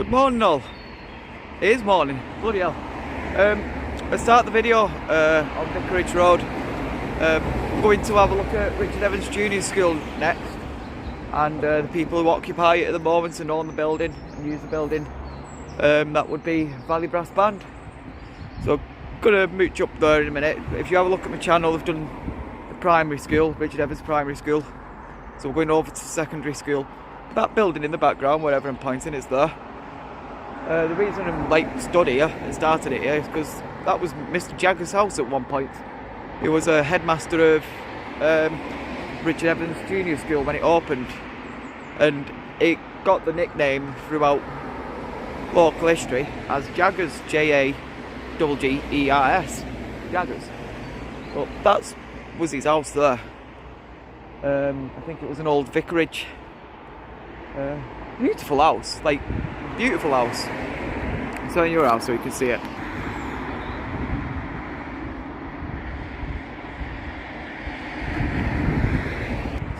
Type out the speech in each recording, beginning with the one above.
Good morning all. It is morning, bloody hell. Let's start the video on Vicarage Road. I'm going to have a look at Richard Evans Junior School next, and the people who occupy it at the moment and own the building and use the building. That would be Valley Brass Band. So I'm going to mooch up there in a minute. If you have a look at my channel, I've done the primary school, Richard Evans Primary School. So we're going over to secondary school. That building in the background, wherever I'm pointing, is there. The reason I'm stood here and started it here is because that was Mr. Jagger's house at one point. He was a headmaster of Richard Evans Junior School when it opened, and it got the nickname throughout local history as Jaggers, Jaggers, Jaggers. But that was his house there. I think it was an old vicarage. Beautiful house, beautiful house. So in your house so you can see it.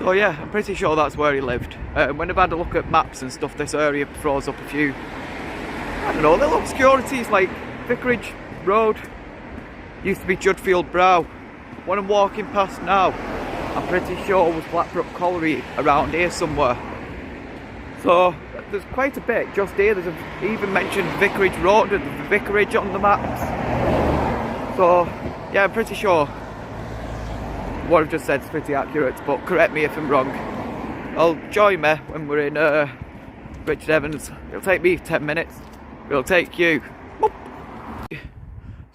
So yeah, I'm pretty sure that's where he lived. When I've had a look at maps and stuff, this area throws up a few, I don't know, little obscurities like Vicarage Road used to be Judfield Brow. When I'm walking past now, I'm pretty sure was Blackbrook Colliery around here somewhere. So there's quite a bit just here. There's even mentioned Vicarage Road and the vicarage on the maps. So yeah, I'm pretty sure what I've just said is pretty accurate, but correct me if I'm wrong. I'll join me when we're in Richard Evans. It'll take me 10 minutes. It'll take you.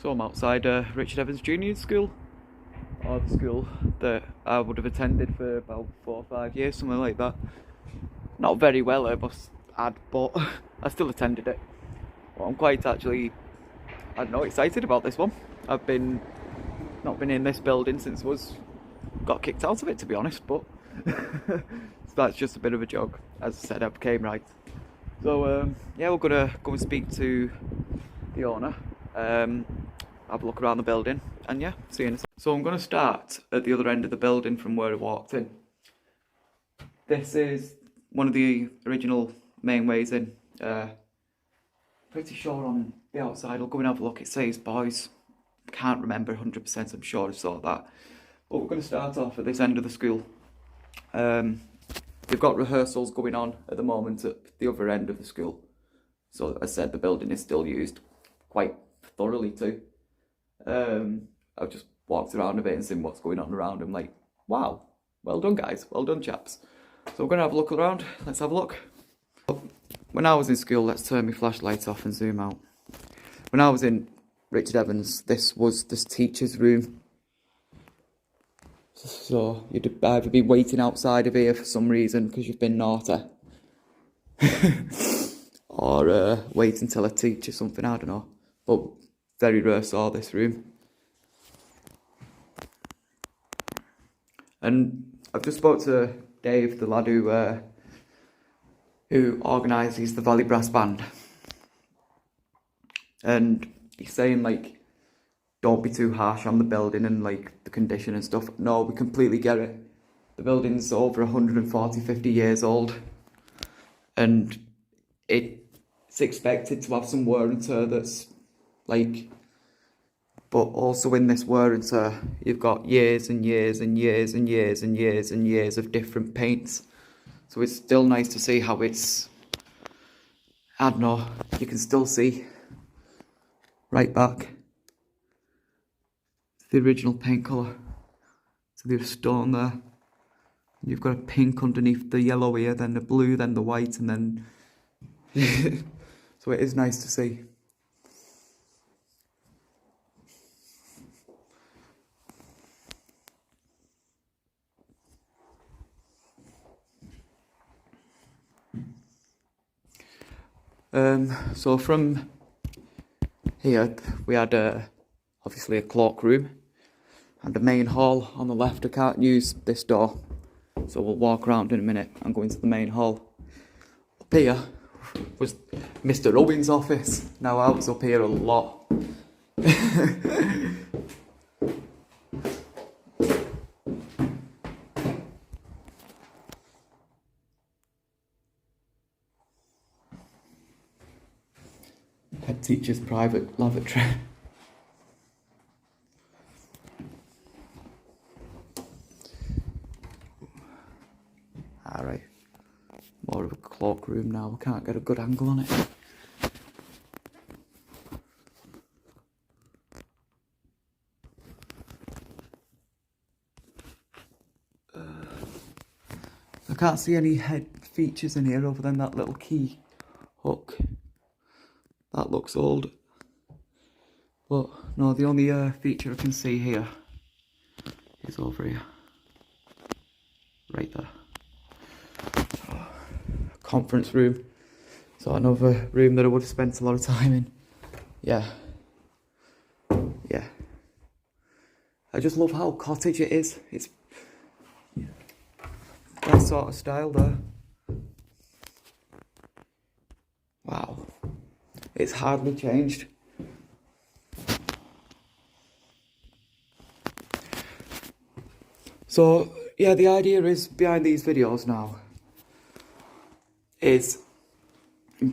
So I'm outside Richard Evans Junior School, or the school that I would have attended for about 4 or 5 years, something like that. Not very well, I must add, but I still attended it. Well, I'm quite actually, I don't know, excited about this one. I've not been in this building since got kicked out of it, to be honest, but so that's just a bit of a joke. As I said, I came right. So yeah, we're gonna go and speak to the owner, have a look around the building, and yeah, see you in a second. So I'm gonna start at the other end of the building from where I walked in. This is one of the original main ways in. Pretty sure on the outside, I'll go and have a look, it says boys. Can't remember 100%, I'm sure I saw that. But we're going to start off at this end of the school. We've got rehearsals going on at the moment at the other end of the school. So as I said, the building is still used quite thoroughly too. I've just walked around a bit and seen what's going on around. I'm like, wow, well done guys, well done chaps. So we're going to have a look around. Let's have a look. When I was in school, let's turn my flashlight off and zoom out. When I was in Richard Evans, this was the teacher's room. So you'd either be waiting outside of here for some reason because you've been naughty. Or wait until a teacher something, I don't know. But very rare saw this room. And I've just spoke to Dave, the lad who organises the Valley Brass Band, and he's saying don't be too harsh on the building and the condition and stuff. No, we completely get it. The building's over 140, 50 years old, and it's expected to have some wear and tear that's but also in this wear and tear, you've got years and years and years and years and years and years of different paints. So it's still nice to see how it's, I don't know, you can still see right back to the original paint colour. So there's stone there. You've got a pink underneath the yellow here, then the blue, then the white, and then... So it is nice to see. So from here we had obviously a cloakroom and a main hall on the left. I can't use this door, so we'll walk around in a minute and go into the main hall. Up here was Mr. Owen's office. Now I was up here a lot. Head teacher's private lavatory. Alright, more of a cloakroom now, we can't get a good angle on it. I can't see any head features in here other than that little key hook. That looks old. But no, the only feature I can see here is over here. Right there. Conference room. So another room that I would have spent a lot of time in. Yeah. Yeah. I just love how cottage it is. It's that sort of style there. Wow. It's hardly changed. So, yeah, the idea is behind these videos now is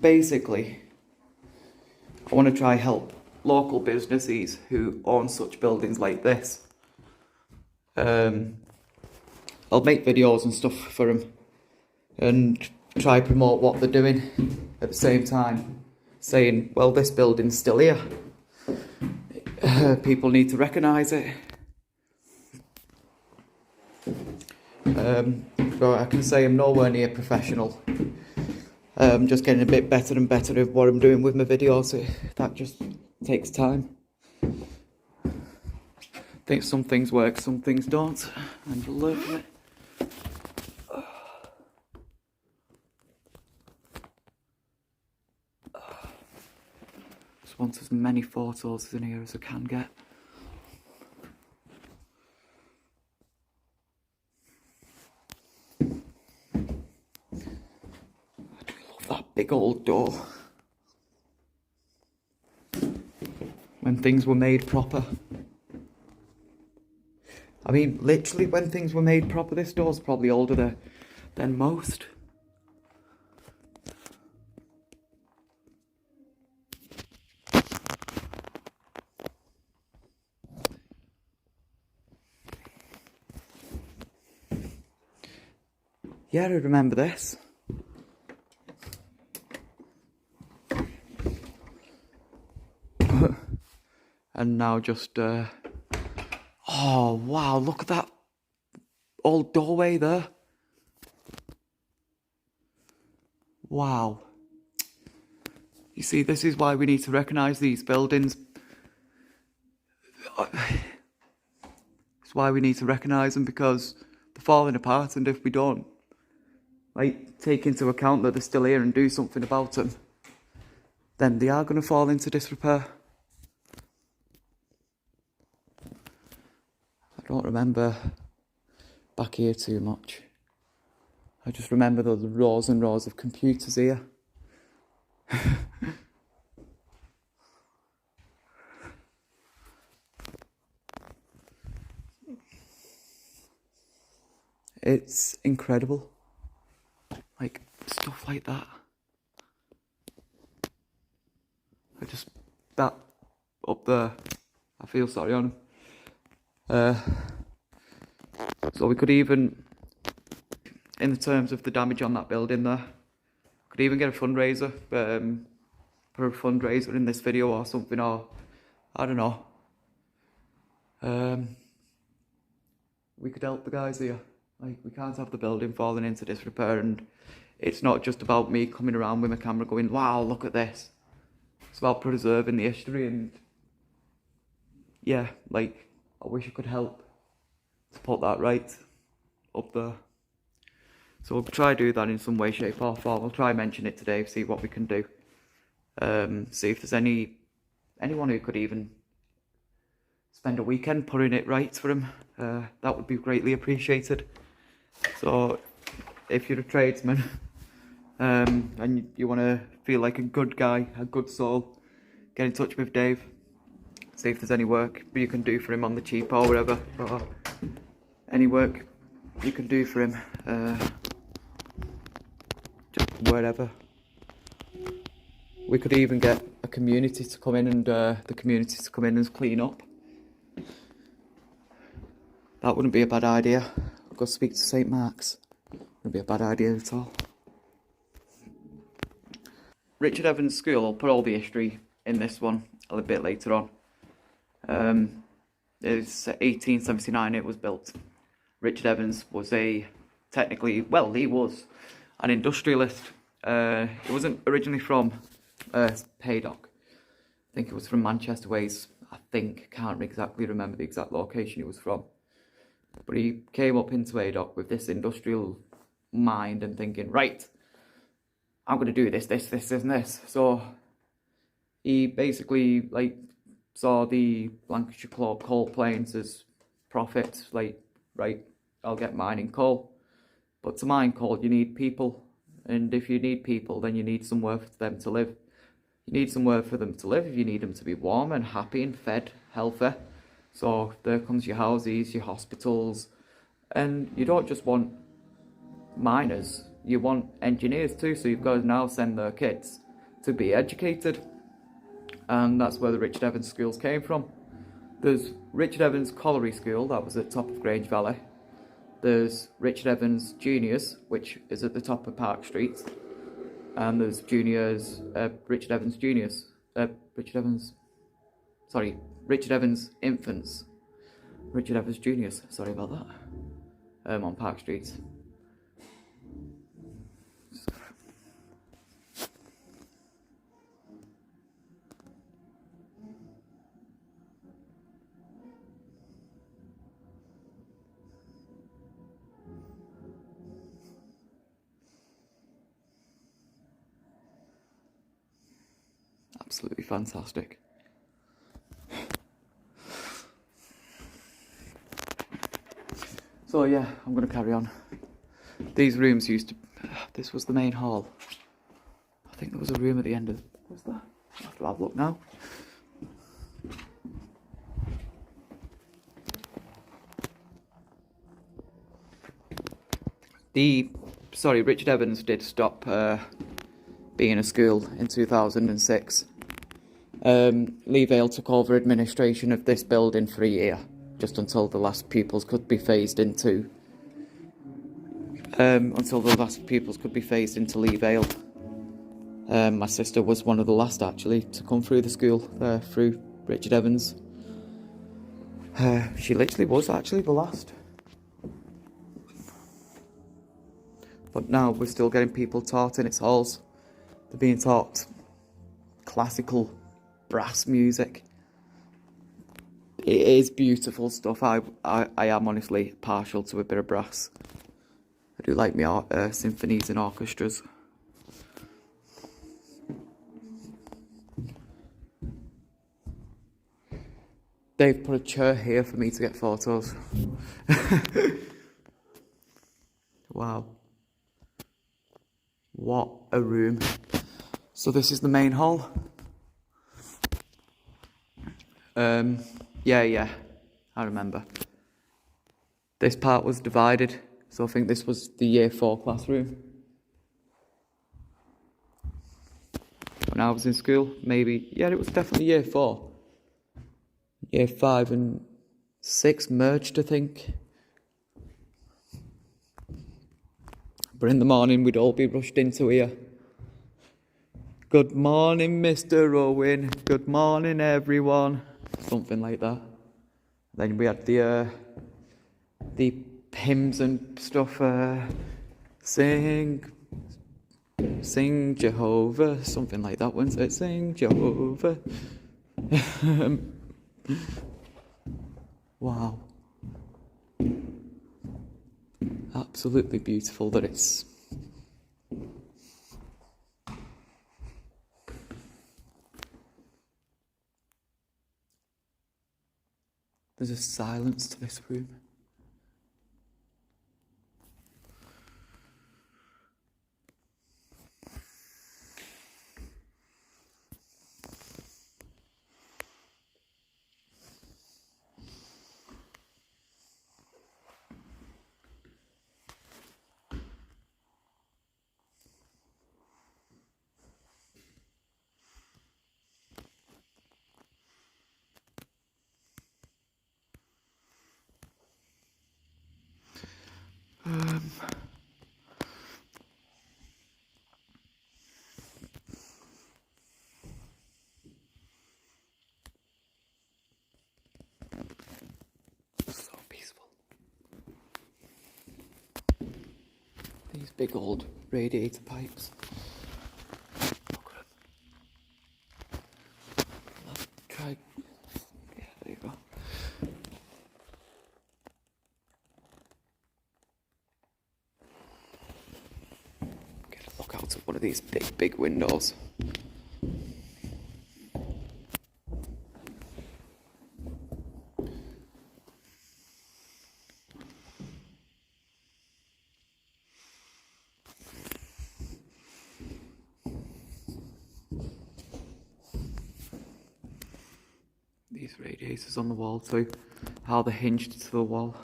basically I want to try help local businesses who own such buildings like this. I'll make videos and stuff for them and try promote what they're doing at the same time, saying, well, this building's still here. People need to recognise it. So I can say I'm nowhere near professional. I'm just getting a bit better and better at what I'm doing with my videos. That just takes time. I think some things work, some things don't, and you'll learn from it. Just want as many photos in here as I can get. That big old door. When things were made proper. I mean, literally when things were made proper, this door's probably older than most. Yeah, I remember this. And now just, oh wow, look at that old doorway there. Wow. You see, this is why we need to recognise these buildings. It's why we need to recognise them, because they're falling apart, and if we don't, like, take into account that they're still here and do something about them, then they are going to fall into disrepair. I don't remember back here too much. I just remember the rows and rows of computers here. It's incredible. Like, stuff like that. That up there, I feel sorry on him. So we could even, in the terms of the damage on that building there, could even get a fundraiser, for a fundraiser in this video or something, or I don't know. We could help the guys here. Like, we can't have the building falling into disrepair, and it's not just about me coming around with my camera going, wow, look at this. It's about preserving the history, and yeah, like, I wish I could help to put that right up there. So we'll try to do that in some way, shape or form. We'll try mention it today, see what we can do. See if there's anyone who could even spend a weekend putting it right for him. That would be greatly appreciated. So if you're a tradesman and you want to feel like a good guy, a good soul, get in touch with Dave. See if there's any work you can do for him on the cheap or whatever, or any work you can do for him, just wherever we could even get a community to come in and clean up. That wouldn't be a bad idea. I'll go speak to St. Mark's. Wouldn't be a bad idea at all. Richard Evans School, I'll put all the history in this one a little bit later on. It's 1879 it was built. Richard Evans was he was an industrialist. It wasn't originally from Haydock. I think it was from Manchester Ways. Can't exactly remember the exact location he was from. But he came up into Haydock with this industrial mind and thinking, right, I'm going to do this, and this. So he basically saw the Lancashire coal plains as profit. Right, I'll get mining coal. But to mine coal, you need people. And if you need people, then you need somewhere for them to live. You need somewhere for them to live. You need them to be warm and happy and fed, healthy. So there comes your houses, your hospitals. And you don't just want miners, you want engineers too. So you've got to now send their kids to be educated. And that's where the Richard Evans schools came from. There's Richard Evans Colliery School, that was at the top of Grange Valley. There's Richard Evans Juniors, which is at the top of Park Street. And there's Richard Evans Juniors. Richard Evans Infants. Richard Evans Juniors, sorry about that. On Park Street. Absolutely fantastic. So yeah, I'm going to carry on. These rooms this was the main hall. I think there was a room at the end of, what's that? I'll have to have a look now. Richard Evans did stop being a school in 2006. Lee Vale took over administration of this building for a year, just until the last pupils could be phased into Lee Vale. My sister was one of the last actually to come through the school, through Richard Evans. She literally was actually the last. But now we're still getting people taught in its halls. They're being taught classical brass music. It is beautiful stuff. I am honestly partial to a bit of brass. I do like my symphonies and orchestras. They've put a chair here for me to get photos. Wow. What a room. So this is the main hall. Yeah, I remember. This part was divided, so I think this was the year 4 classroom. When I was in school, it was definitely year 4. Year 5 and 6 merged, I think. But in the morning, we'd all be rushed into here. Good morning, Mr. Owen. Good morning, everyone. Something like that. Then we had the hymns and stuff. Sing Jehovah. Something like that, wasn't it? Sing Jehovah. Wow. Absolutely beautiful that it's... There's a silence to this room. these big old radiator pipes. Look at them. Let's try. Yeah, there you go. Get a look out of one of these big windows. These radiators on the wall too, how they're hinged to the wall.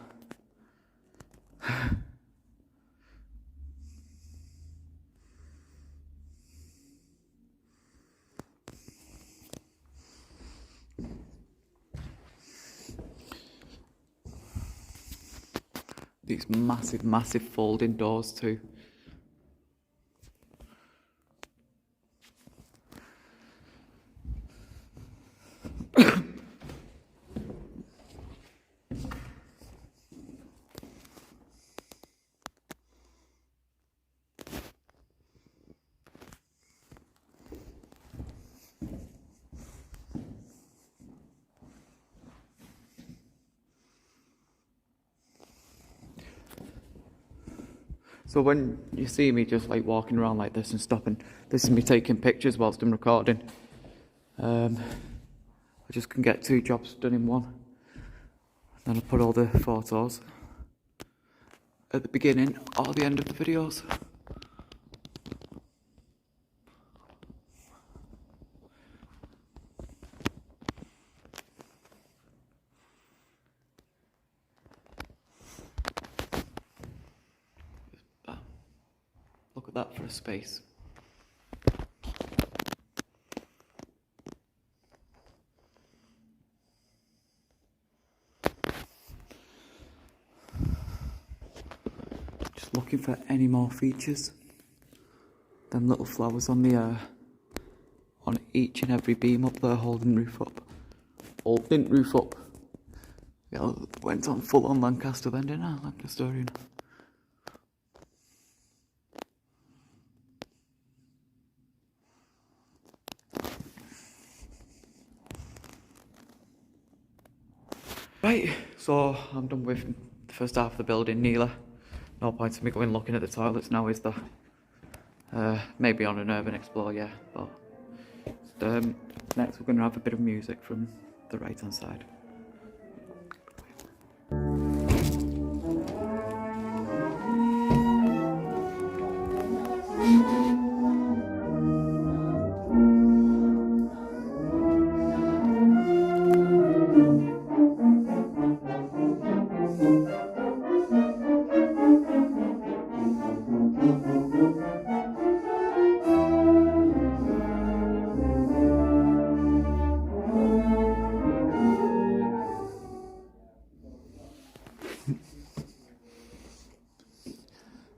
These massive folding doors too. So when you see me just like walking around like this and stopping, this is me taking pictures whilst I'm recording. I just can get 2 jobs done in one. Then I put all the photos at the beginning or the end of the videos. Look at that for a space. Just looking for any more features. Them little flowers on the on each and every beam up there, holding roof up. Holding roof up. Yeah, went on full on Lancaster then, didn't I? Lancasterian. Right, so I'm done with the first half of the building, Neela. No point in me going looking at the toilets now, is there? Maybe on an urban explore, yeah. But next we're going to have a bit of music from the right hand side.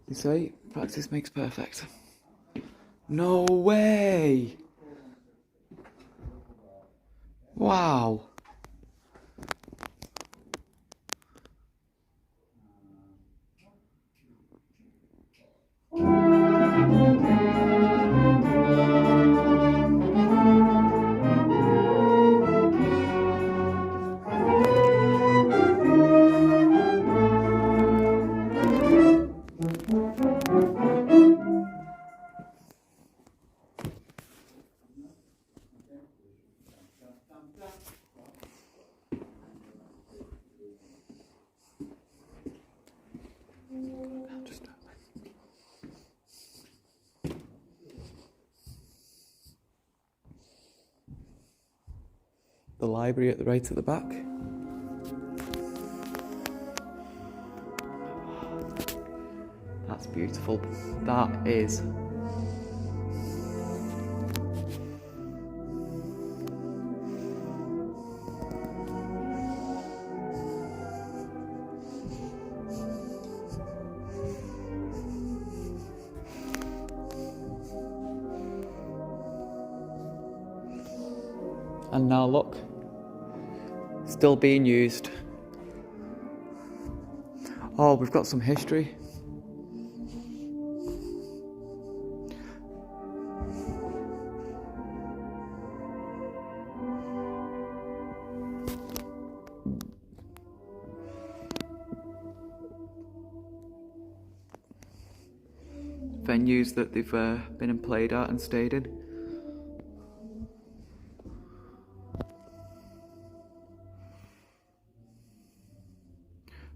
You say, practice makes perfect. No way! Wow! The library at the right at the back. That's beautiful. That is. And now look, still being used. Oh, we've got some history. venues that they've been and played at and stayed in.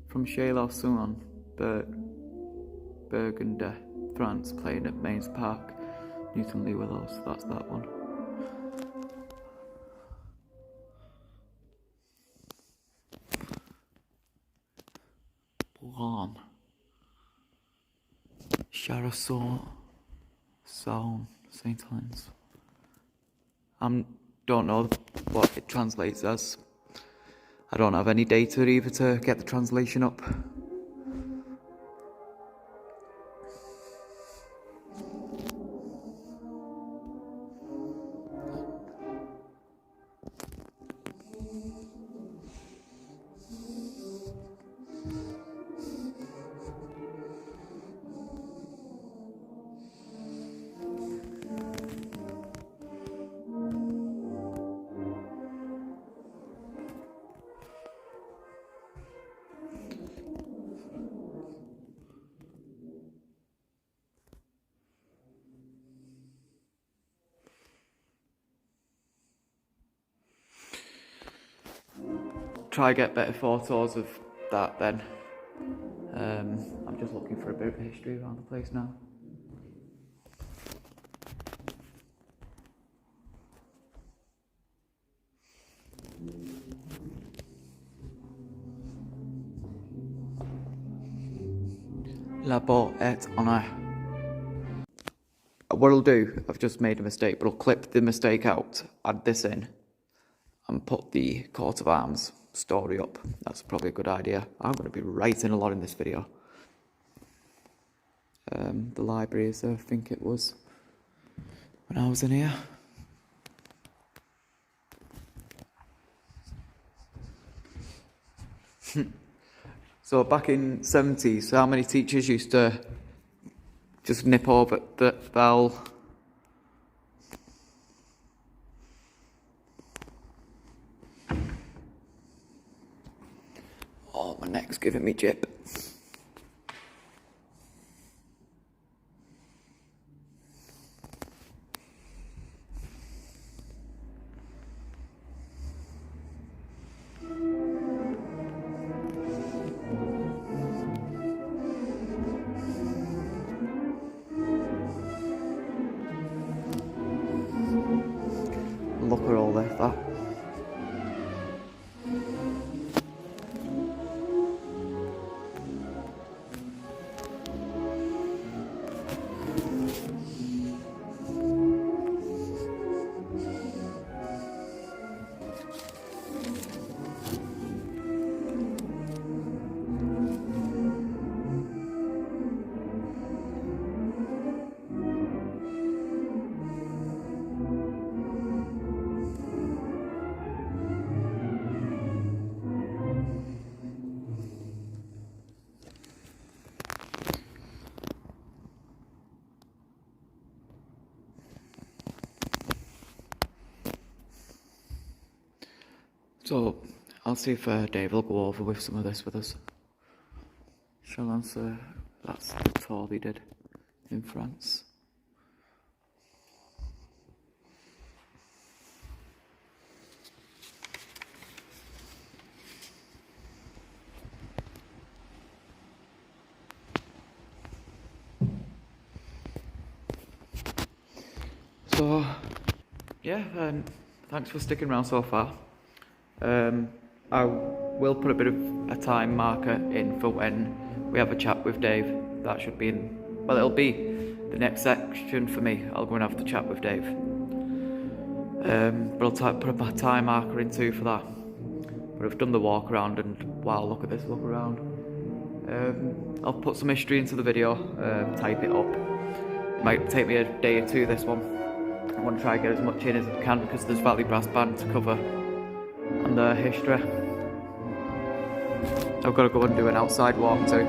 From Chalon-sur-Saône, Burgundy, France, playing at Mains Park, Newton-le Willows. That's that one. Blanc. Charasson, St. Helens. Don't know what it translates as. I don't have any data either to get the translation up. Try get better photos of that then. I'm just looking for a bit of history around the place now. La Beau et Honneur. What I'll do, I've just made a mistake, but I'll clip the mistake out, add this in, and put the coat of arms story up. That's probably a good idea. I'm going to be writing a lot in this video. The library is, I think it was, when I was in here. So back in 70s, how many teachers used to just nip over the bell? Oh, my neck's giving me jip. Look at all this, that. So, I'll see if Dave will go over with some of this with us. Chalon-sur, that's the tour they did in France. So, yeah, thanks for sticking around so far. I will put a bit of a time marker in for when we have a chat with Dave. That should be in, well, it'll be the next section for me. I'll go and have the chat with Dave. But I'll put a time marker in too for that. But I've done the walk around and wow, look at this look around. I'll put some history into the video, type it up. It might take me a day or two, this one. I want to try and get as much in as I can because there's Valley Brass Band to cover and the history. I've got to go and do an outside walk too.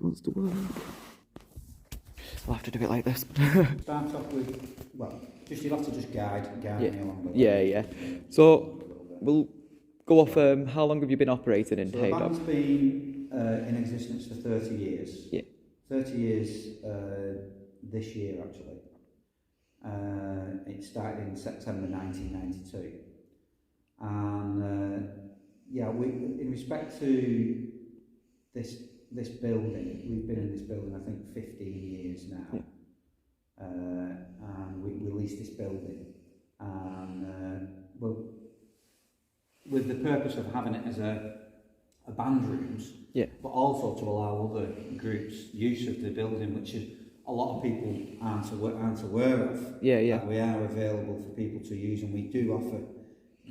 wants to work. I'll have to do it like this. Start off with, well, you'll have to just guide me along the way. Yeah. So we'll go off. How long have you been operating in Hay The Dog? bank's been in existence for 30 years. Yeah. 30 years this year, actually. It started in September 1992. And in respect to this building, we've been in this building I think 15 years now. And we leased this building, and with the purpose of having it as a band rooms, but also to allow other groups use of the building, which is a lot of people aren't aware of. That we are available for people to use, and we do offer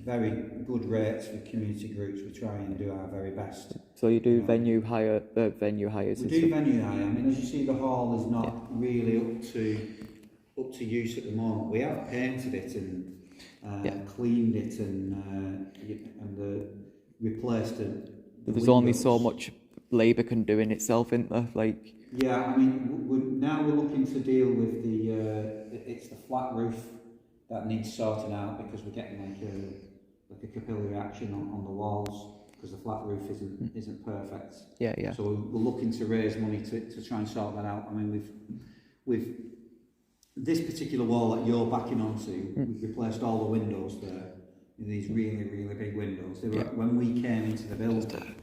very good rates for community groups. We try and do our very best. So you do venue hires? We do venue hire. I mean, as you see, the hall is not really up to use at the moment. We have painted it and cleaned it and replaced it. There's only so much labour can do in itself, isn't there? Like. Yeah, I mean, we're looking to deal with it's the flat roof that needs sorting out, because we're getting like a capillary action on the walls, because the flat roof isn't perfect. Yeah. So we're looking to raise money to try and sort that out. I mean, we've this particular wall that you're backing onto, we've replaced all the windows there. These really, really big windows. They were, when we came into the building,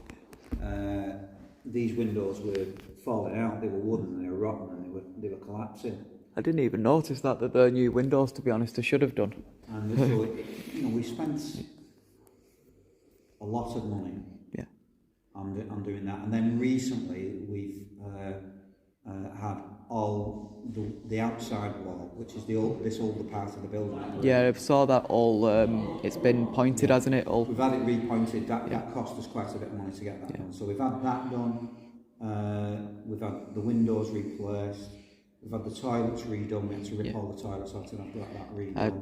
these windows were falling out. They were wooden, they were rotten, and they were collapsing. I didn't even notice that they're new windows, to be honest. I should have done. And so, we spent a lot of money on doing that. And then recently we've had all the outside wall, which is this older part of the building. Yeah, I saw that all. It's been pointed, hasn't it? All. We've had it repointed. That cost us quite a bit of money to get that done. So we've had that done. We've had the windows replaced. We've had the toilets redone. We had to rip all the toilets out and have that redone.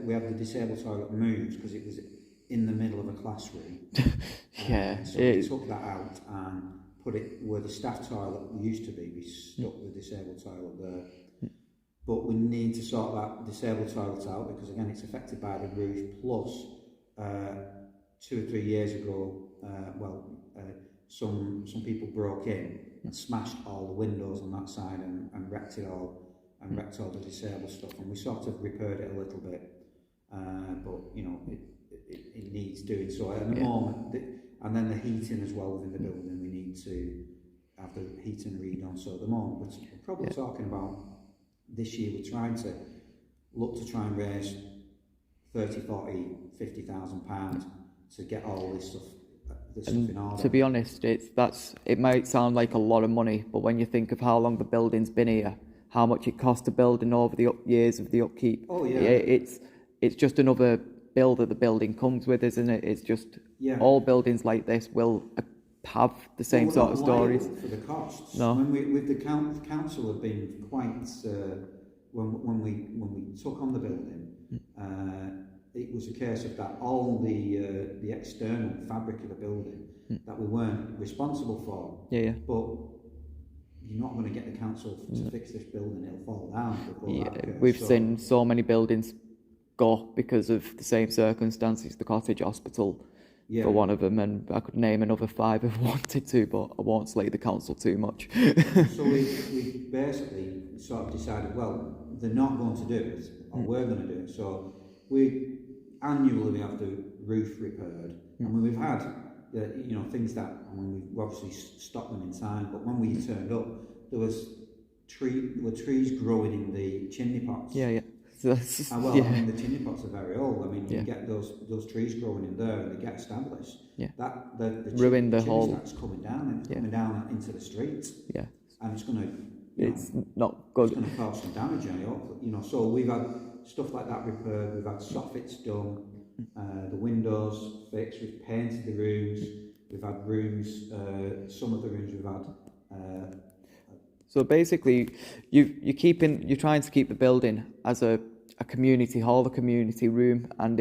We had the disabled toilet moved because it was in the middle of a classroom. So we took that out and put it where the staff toilet used to be. We stuck the disabled toilet there. But we need to sort that disabled toilet out, because again it's affected by the roof. Plus, 2 or 3 years ago, some people broke in and smashed all the windows on that side and wrecked it all, and wrecked all the disabled stuff, and we sort of repaired it a little bit, but it needs doing. So at the moment, and then the heating as well within the building, we need to have the heating redone. So at the moment we're probably talking about this year, we're trying to look to try and raise 30, 40, 50,000 pounds to get all this stuff. To be honest, it might sound like a lot of money, but when you think of how long the building's been here, how much it cost to build and over the years of the upkeep, it's just another bill that the building comes with, isn't it? It's just all buildings like this will have the same sort of stories. For the costs. No. With the council have been quite when we took on the building. It was a case of that all the external fabric of the building that we weren't responsible for. But you're not going to get the council to fix this building; it'll fall down. We've seen so many buildings go because of the same circumstances. The cottage hospital, for one of them, and I could name another 5 if I wanted to, but I won't slay the council too much. So we basically sort of decided, well, they're not going to do it, or we're going to do it. So annually we have the roof repaired. I mean, we've had things that, we obviously stopped them in time, but when we turned up, there were trees growing in the chimney pots. I mean, the chimney pots are very old. I mean, you get those trees growing in there and they get established. That the ruin the chimney whole. Starts coming down, and it's coming down into the streets. And it's going to. It's not good. It's going to cause some damage, So we've had stuff like that repaired. We've had soffits done, the windows fixed. We've painted the rooms. We've had rooms. Some of the rooms we've had. So basically, you're trying to keep the building as a community hall, a community room, and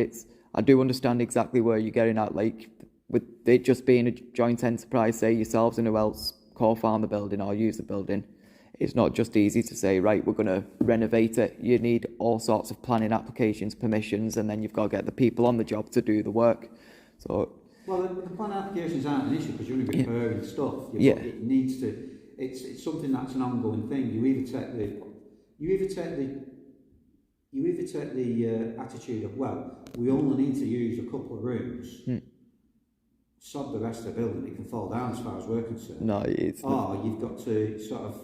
I do understand exactly where you're getting at. Like with it just being a joint enterprise, say yourselves and who else co-found the building or use the building, it's not just easy to say, right, we're going to renovate it. You need all sorts of planning applications, permissions, and then you've got to get the people on the job to do the work. So, well, the planning applications aren't an issue because you're only repairing stuff. It needs to. It's something that's an ongoing thing. You either take the attitude of, well, we only need to use a couple of rooms. Sod the rest of the building, it can fall down as far as we're concerned. No, it's you've got to sort of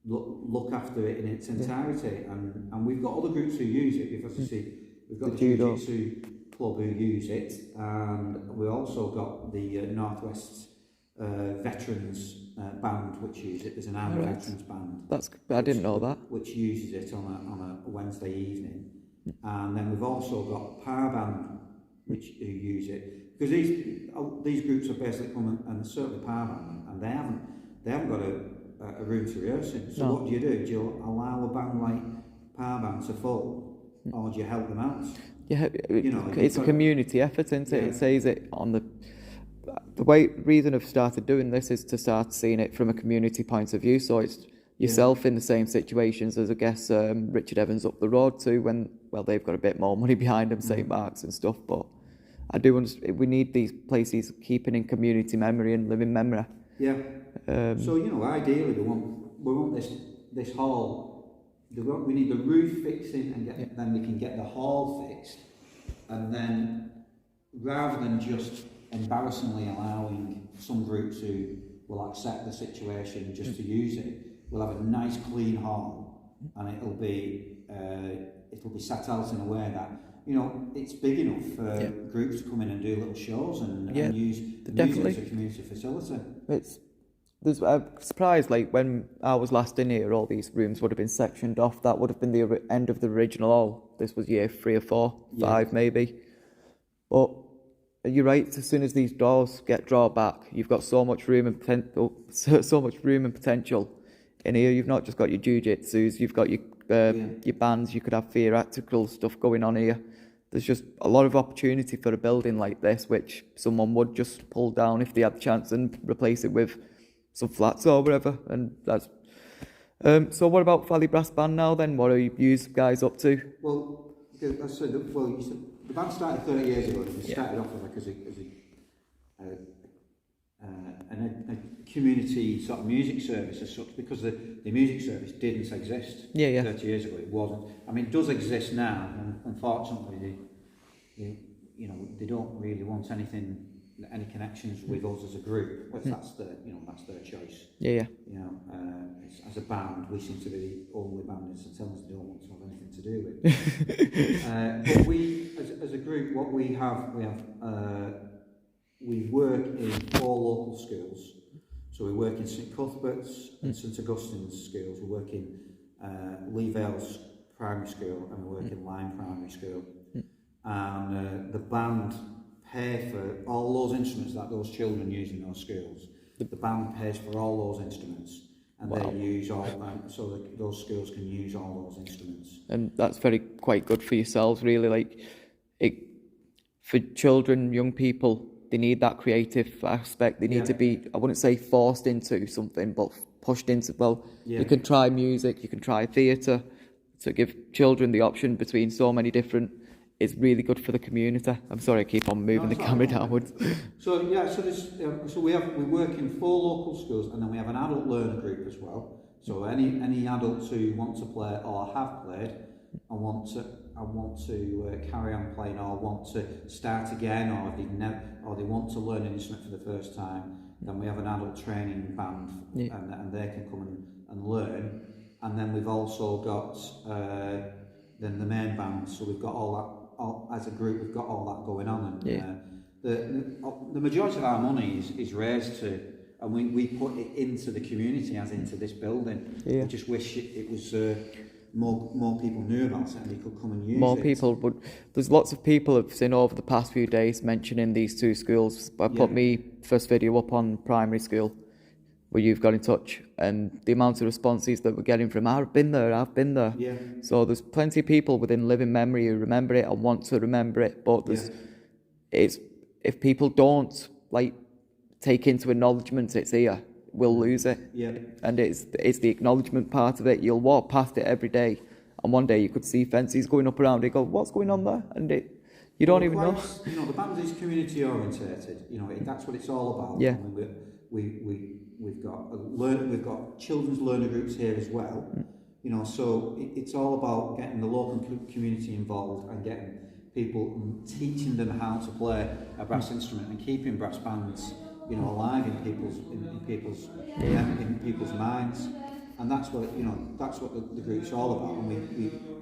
look after it in its entirety, and we've got other groups who use it. Because you see, we've got the Jiu-Jitsu club who use it, and we've also got the Northwest Veterans band which use it. There's an army veterans band. I didn't know that. Which uses it on a Wednesday evening, and then we've also got Power Band who use it, because these groups are basically come and certainly Power Band, and they haven't got a room to rehearse in. So what do? Do you allow a band like Power Band to fall, or do you help them out? Yeah, it's a community effort, isn't it? Yeah. It says it on the reason I've started doing this is to start seeing it from a community point of view. So it's yourself in the same situations as, I guess, Richard Evans up the road too, when, well, they've got a bit more money behind them, St. Mark's and stuff, but I do understand we need these places keeping in community memory and living memory. Yeah. So, ideally we want this hall, we need the roof fixing and then we can get the hall fixed, and then rather than just embarrassingly allowing some groups who will accept the situation just to use it, we'll have a nice clean hall, and it'll be set out in a way that it's big enough for groups to come in and do little shows and use it as a community facility. I'm surprised, like when I was last in here, all these rooms would have been sectioned off. That would have been the end of the original hall. This was year 3 or 4, 5 maybe. But you're right. As soon as these doors get drawn back, you've got so much room and potential in here. You've not just got your jiu-jitsus, you've got your bands. You could have theatrical stuff going on here. There's just a lot of opportunity for a building like this, which someone would just pull down if they had the chance and replace it with some flats or whatever. And that's so. What about Valley Brass Band now? Then what are you guys up to? Well, I said, the band started 30 years ago. It started off as a community sort of music service as such, because the music service didn't exist 30 years ago. It wasn't. I mean, it does exist now, and unfortunately, they don't really want any connections with us as a group. But that's their choice. As a band, we seem to be the only band in St Helens they don't want to have anything to do with. But we, as a group, what we work in 4 local schools. So we work in St Cuthbert's and St Augustine's schools. We work in Lee Vale's primary school, and we work in Lyme Primary School. And the band pay for all those instruments that those children use in those schools. The band pays for all those instruments, and they use all so that those schools can use all those instruments. And that's quite good for yourselves, really. For children, young people, they need that creative aspect. They need to be, I wouldn't say forced into something, but pushed into. You can try music, you can try theatre. To give children the option between so many different is really good for the community. I'm sorry, I keep on moving the camera downwards. So we work in 4 local schools, and then we have an adult learner group as well. So any adults who want to play or have played and want to carry on playing, or want to start again, or they want to learn an instrument for the first time, then we have an adult training band, and they can come and learn. And then we've also got then the main band. So we've got all that. As a group, we've got all that going on, and the majority of our money is raised and we put it into the community, as into this building. We just wish it was more people knew about it and they could come and use it. More people would. There's lots of people I've seen over the past few days mentioning these 2 schools. I put me first video up on primary school, where you've got in touch, and the amount of responses that we're getting from I've been there. So there's plenty of people within living memory who remember it and want to remember it, but it's if people don't like take into acknowledgement it's here, we'll lose it. Yeah. And it's the acknowledgement part of it. You'll walk past it every day, and one day you could see fences going up around it. Go, what's going on there? And you don't even know. You know, the band is community orientated. You know, that's what it's all about. Yeah. I mean, we've got children's learner groups here as well. You know, so it's all about getting the local community involved and getting people and teaching them how to play a brass instrument and keeping brass bands, you know, alive in people's minds. And that's what the group's all about. And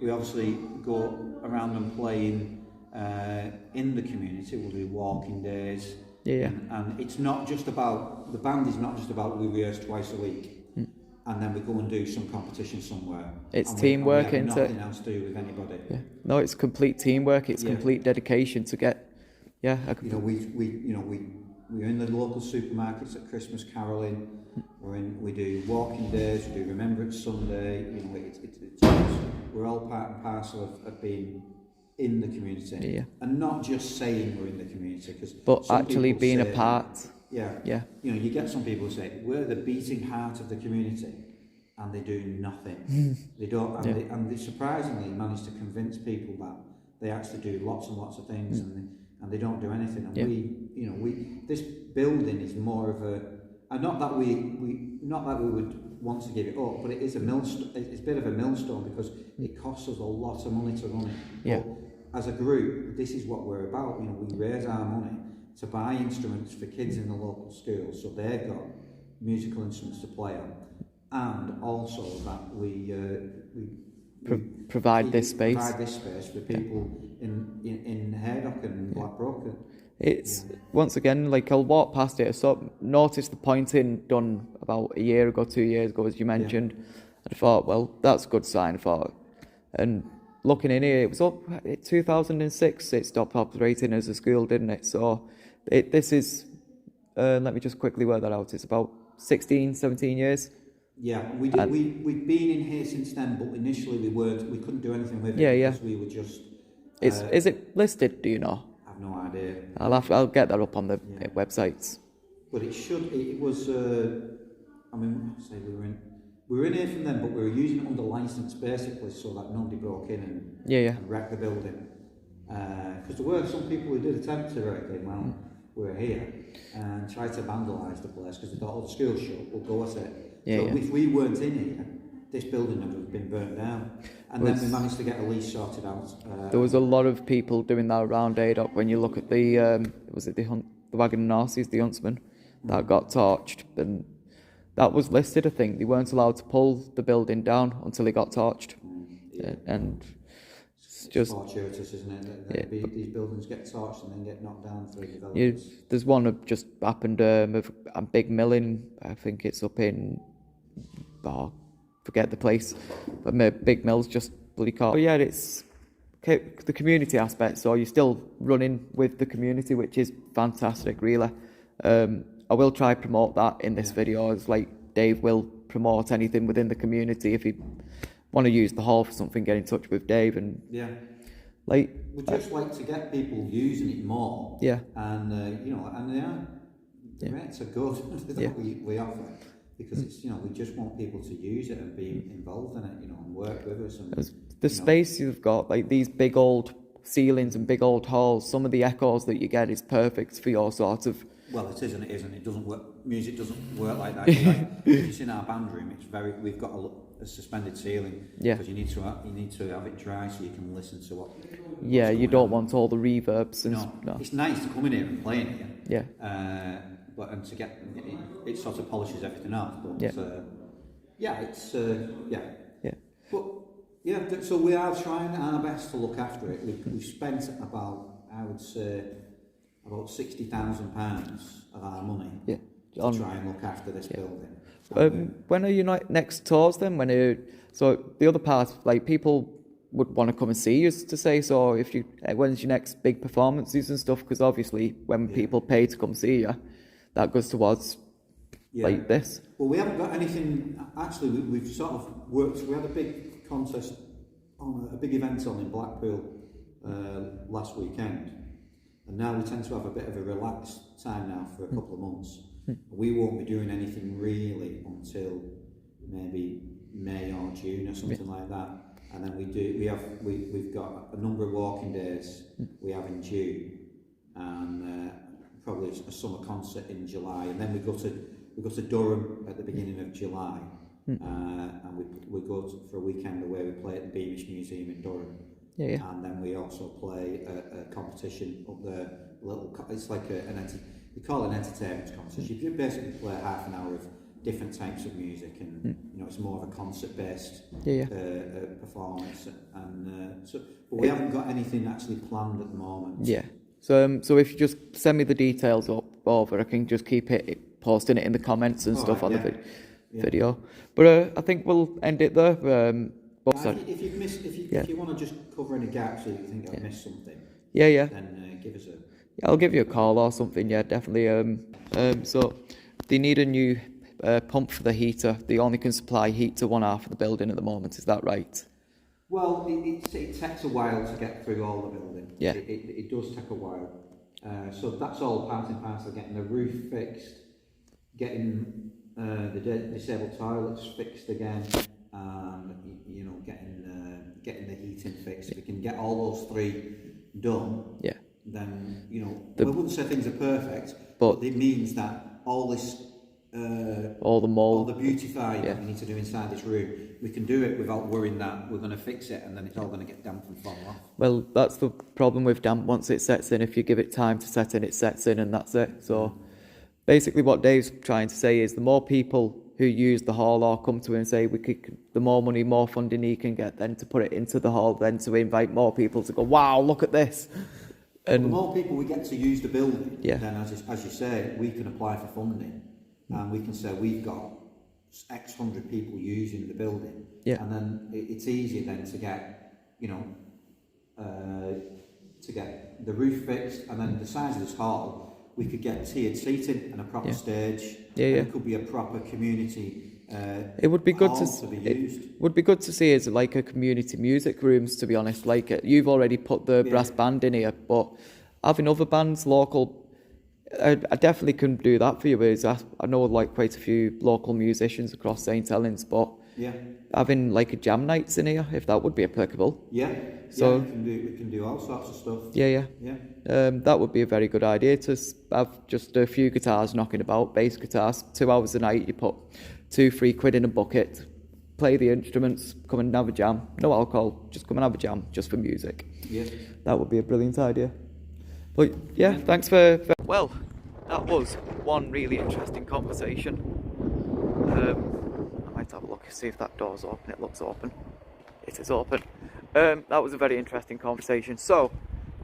we obviously go around and playing in the community. We'll do walking days. Yeah. And it's not just about, the band is not just about we rehearse twice a week and then we go and do some competition somewhere. It's teamwork, isn't it? Nothing else to do with anybody. Yeah. No, it's complete teamwork. It's complete dedication to get. Yeah. You know, we're in the local supermarkets at Christmas caroling. We do walking days. We do Remembrance Sunday. You know, we're all part and parcel of being in the community, and not just saying we're in the community, but actually being a part. Yeah. You know, you get some people who say we're the beating heart of the community, and they do nothing. They don't, and they surprisingly manage to convince people that they actually do lots and lots of things, and they don't do anything. And this building is more of a, and not that we would want to give it up, but it is it's a bit of a millstone because it costs us a lot of money to run it. Yeah. But as a group, this is what we're about. You know, we raise our money to buy instruments for kids in the local schools, so they've got musical instruments to play on, and also that we provide this space. Provide this space for people in Haydock and Blackbrook. It's once again, like, I'll walk past it. I sort of noticed the pointing done about a year ago, 2 years ago, as you mentioned. And I thought, well, that's a good sign. I thought, and looking in here, it was up in 2006. It stopped operating as a school, didn't it? So this is, let me just quickly work that out. It's about 16, 17 years. Yeah, we've been in here since then, but initially we couldn't do anything with it because we were just. Is it listed? Do you know? No idea. I'll get that up on the websites. But it was. I mean, say we were in here from them, but we were using it under license basically, so that nobody broke in and wrecked the building. Because there were some people who did attempt to wreck it while we were here and tried to vandalise the place because they thought, the school's shut, we'll go at it. If we weren't in here, this building would have been burnt down. And then we managed to get a lease sorted out. There was a lot of people doing that around Haydock. When you look at the Wagon and Horses, the Huntsman, that got torched. And that was listed, I think. They weren't allowed to pull the building down until it got torched. And it's just fortuitous, isn't it? These buildings get torched and then get knocked down for development. There's one that just happened of a big milling. I think it's up in... forget the place, but my big mill's just bloody caught. But yeah, it's the community aspect, so you're still running with the community, which is fantastic, really. I will try promote that in this video, as like Dave will promote anything within the community. If you want to use the hall for something, get in touch with Dave. And we'd just like to get people using it more. And the rates are good that we offer. Because it's, we just want people to use it and be involved in it, and work with us. And the space you've got, like these big old ceilings and big old halls, some of the echoes that you get is perfect for your sort of. Well, it isn't. It isn't. It doesn't work. Music doesn't work like that. It's in our band room. We've got a suspended ceiling. Because you need to have it dry so you can listen to what. You don't want all the reverbs and. No. It's nice to come in here and play in here. Yeah. To get it sort of polishes everything off. But But so we are trying our best to look after it. We've spent about, I would say, about £60,000 of our money to try and look after this building. When are your next tours then? So the other part, like, people would want to come and see you, to say, so when's your next big performances and stuff? Because obviously when people pay to come see you, that goes towards like this. Well, we haven't got anything. Actually, we've sort of worked. We had a big contest a big event on in Blackpool last weekend, And now we tend to have a bit of a relaxed time now for a couple of months. We won't be doing anything really until maybe May or June or something like that. And then we've got a number of walking days we have in June, and probably a summer concert in July, and then we go to Durham at the beginning of July, and we go for a weekend away. We play at the Beamish Museum in Durham, and then we also play a competition up there. It's like we call it an entertainment competition. You basically play half an hour of different types of music, and it's more of a concert-based performance. And but we haven't got anything actually planned at the moment. Yeah. So if you just send me the details over, I can just keep posting it in the comments and stuff on the video. But I think we'll end it there. If you want to just cover any gaps, or you think I've missed something, then give us a. Yeah, I'll give you a call or something. Yeah, definitely. So they need a new pump for the heater. They only can supply heat to one half of the building at the moment. Is that right? Well, it takes a while to get through all the building. Yeah. It does take a while. So that's all part and parcel of getting the roof fixed, getting the disabled toilets fixed again, and getting the heating fixed. If we can get all those three done, then we wouldn't say things are perfect, but it means that all this. All the mold, all the beautifying that we need to do inside this room, we can do it without worrying that we're going to fix it and then it's all going to get damp and fall off. Well, that's the problem with damp. Once it sets in, if you give it time to set in, it sets in and that's it. So basically what Dave's trying to say is the more people who use the hall or come to him and say the more money, more funding he can get, then to put it into the hall, then to invite more people to go, wow, look at this. And the more people we get to use the building, then as you say, we can apply for funding. And we can say we've got X hundred people using the building, and then it's easier then to get, to get the roof fixed, and then the size of this hall, we could get tiered seating and a proper stage. It could be a proper community. It would be good to be used. Would be good to see as like a community music rooms. To be honest, like you've already put the brass band in here, but having other bands local. I definitely can do that for you. I know like quite a few local musicians across St Helens, but having like a jam nights in here, if that would be applicable. So we can do all sorts of stuff. That would be a very good idea to have just a few guitars knocking about, bass guitars, 2 hours a night. You put 2-3 quid in a bucket, play the instruments, come and have a jam. No alcohol, just come and have a jam, just for music. That would be a brilliant idea. But thanks for well, that was one really interesting conversation. I might have a look and see if that door's open. It looks open. It is open. That was a very interesting conversation. So,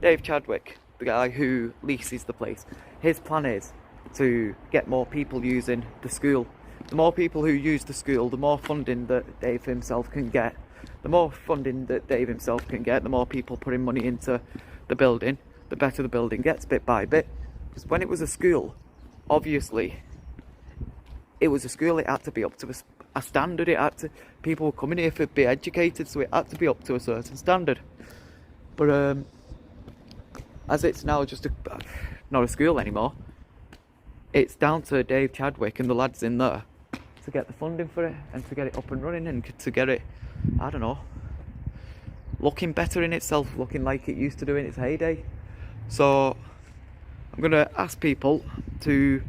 Dave Chadwick, the guy who leases the place, his plan is to get more people using the school. The more people who use the school, the more funding that Dave himself can get. The more funding that Dave himself can get, the more people putting money into the building, the better the building gets bit by bit. Because when it was a school, obviously, it was a school, it had to be up to a standard, people were coming here to be educated, so it had to be up to a certain standard. But as it's now just not a school anymore, it's down to Dave Chadwick and the lads in there to get the funding for it and to get it up and running and to get it, I don't know, looking better in itself, looking like it used to do in its heyday. So I'm going to ask people to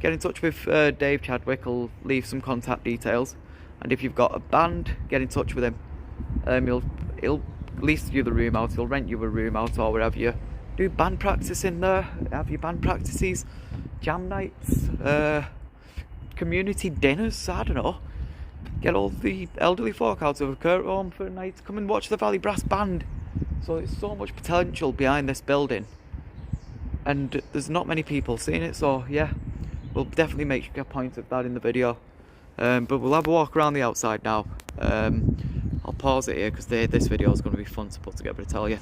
get in touch with Dave Chadwick. I'll leave some contact details, and if you've got a band, get in touch with him. He'll lease you the room out, he'll rent you a room out, or wherever you do band practice in there, have your band practices, jam nights, community dinners, I don't know. Get all the elderly folk out of a care home for a night, come and watch the Valley Brass Band. So there's so much potential behind this building, and there's not many people seeing it, so we'll definitely make a point of that in the video. But we'll have a walk around the outside now. I'll pause it here because this video is going to be fun to put together, I tell you.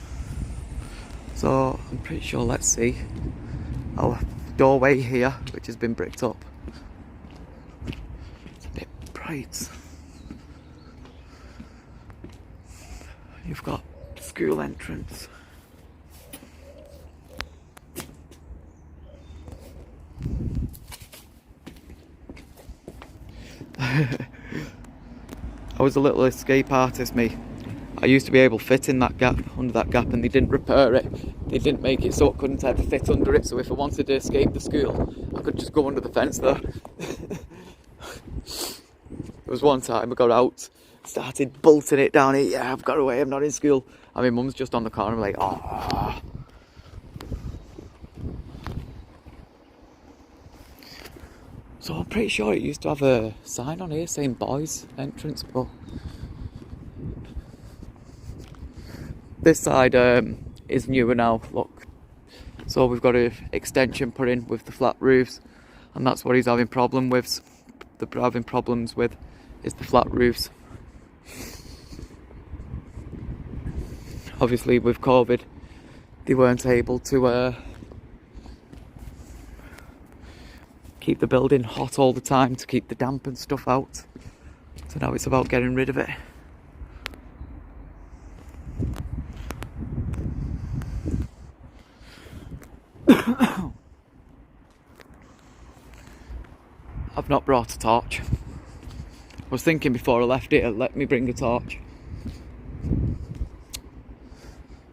So I'm pretty sure, let's see, our doorway here, which has been bricked up. It's a bit bright. You've got school entrance. I was a little escape artist, me. I used to be able to fit in that gap, under that gap, and they didn't repair it. They didn't make it so I couldn't ever fit under it, so if I wanted to escape the school, I could just go under the fence there. There was one time I got out, started bolting it down here. Yeah, I've got away, I'm not in school. And my mum's just on the corner, I'm like, ah. So I'm pretty sure it used to have a sign on here saying boys entrance, but this side is newer now, look. So we've got an extension put in with the flat roofs, and that's what he's having problems with is the flat roofs. Obviously with COVID, they weren't able to keep the building hot all the time to keep the damp and stuff out. So now it's about getting rid of it. I've not brought a torch. I was thinking before I left it, let me bring a torch.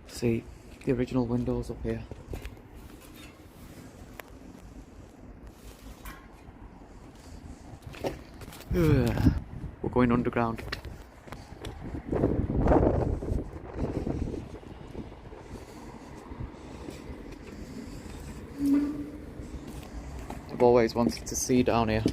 See the original windows up here. We're going underground. I've always wanted to see down here.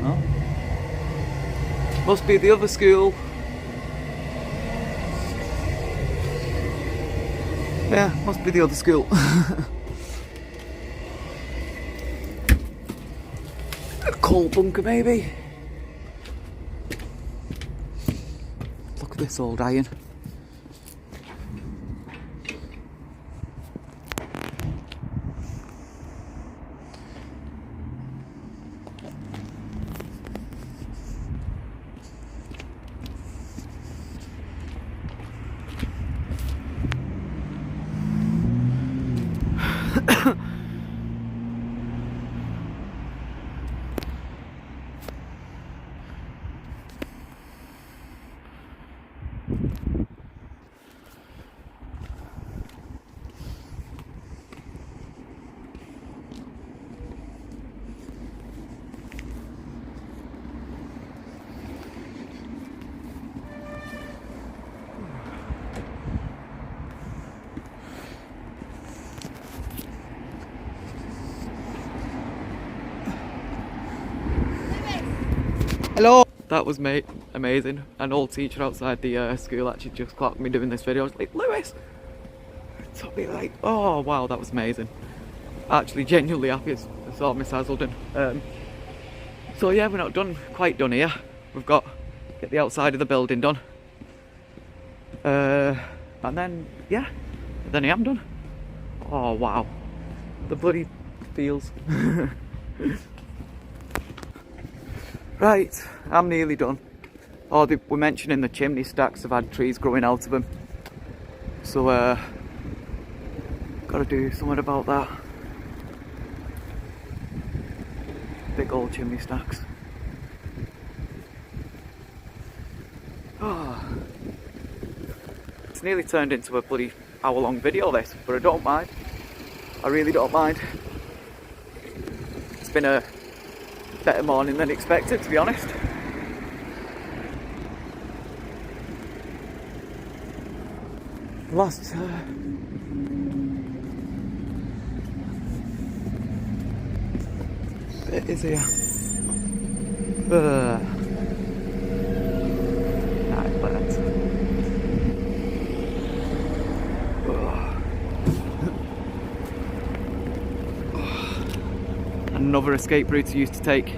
Oh. Must be the other school. Yeah, must be the other school. A coal bunker maybe. Look at this old iron. Hello! That was amazing. An old teacher outside the school actually just clocked me doing this video. I was like, Lewis! So I'll be like, oh wow, that was amazing. Actually genuinely happy I saw Miss Hazelden. So yeah, we're not quite done here. We've got to get the outside of the building done. And then, yeah, then I am done. Oh wow, the bloody feels. Right, I'm nearly done. Oh, they were mentioning the chimney stacks have had trees growing out of them. So, gotta do something about that. Big old chimney stacks. Oh. It's nearly turned into a bloody hour-long video this, but I don't mind. I really don't mind. It's been a better morning than expected, to be honest. Last bit is here. Another escape route I used to take.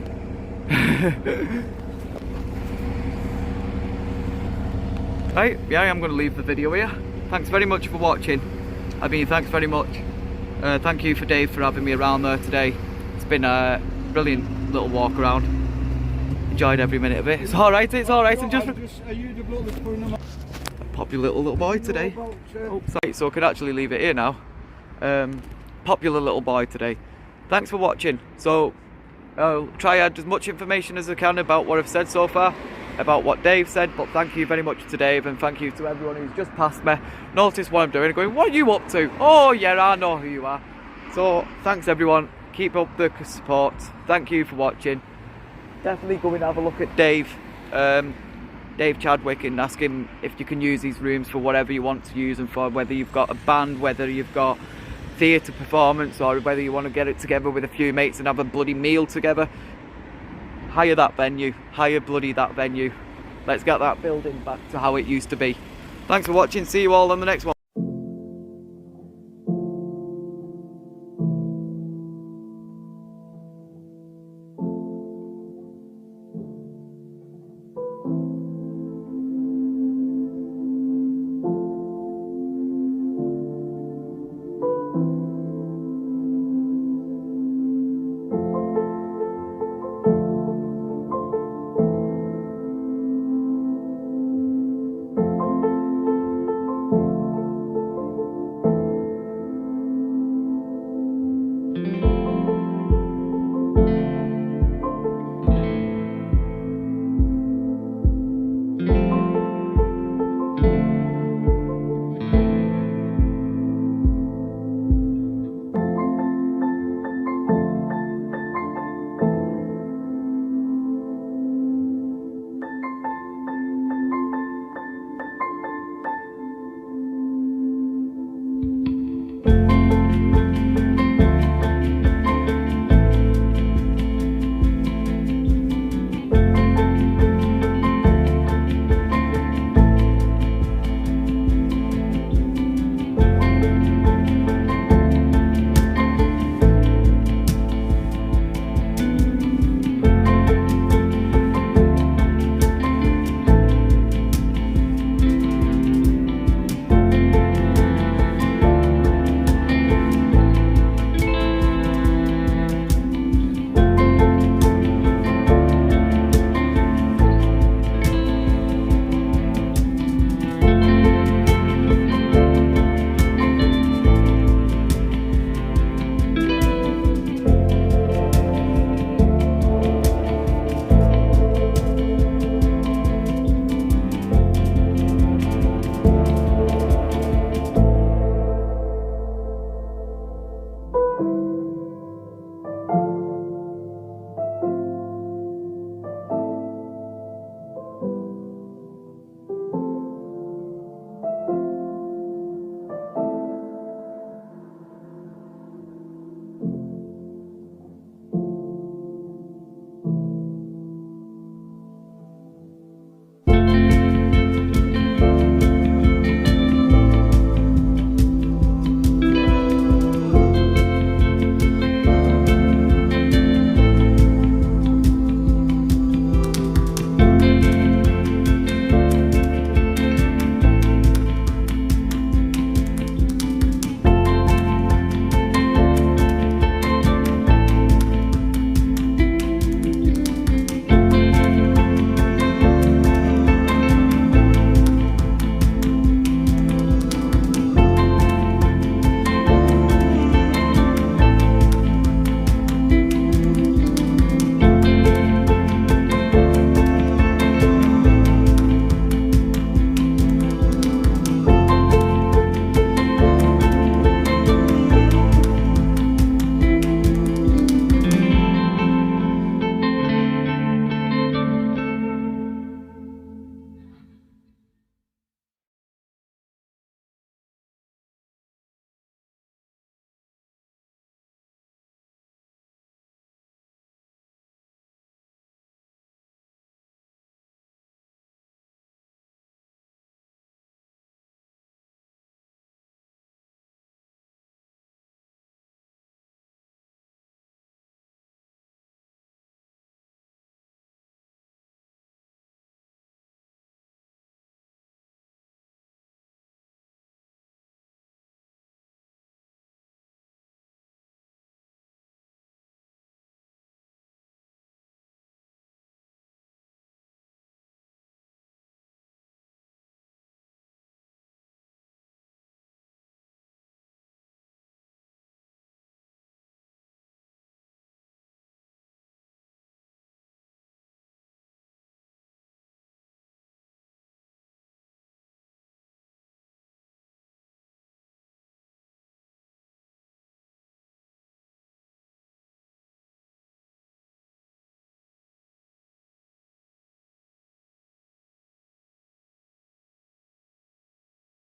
Right, yeah, I'm going to leave the video here. Thanks very much for watching. I mean, thanks very much. Thank you for Dave for having me around there today. It's been a brilliant little walk around. enjoyed every minute of it. It's alright, I'm just... Are you the bloke that's putting them on? Popular little boy today. Oh, sorry, so I can actually leave it here now. Popular little boy today. Thanks for watching. So I'll try to add as much information as I can about what I've said so far, about what Dave said, but thank you very much to Dave, and thank you to everyone who's just passed me, noticed what I'm doing, and going, what are you up to? Oh yeah, I know who you are. So thanks everyone, keep up the support, thank you for watching. Definitely go and have a look at Dave Chadwick, and ask him if you can use these rooms for whatever you want to use them for, whether you've got a band, whether you've got theatre performance, or whether you want to get it together with a few mates and have a bloody meal together. Hire that venue, that venue. Let's get that building back to how it used to be. Thanks for watching, see you all on the next one.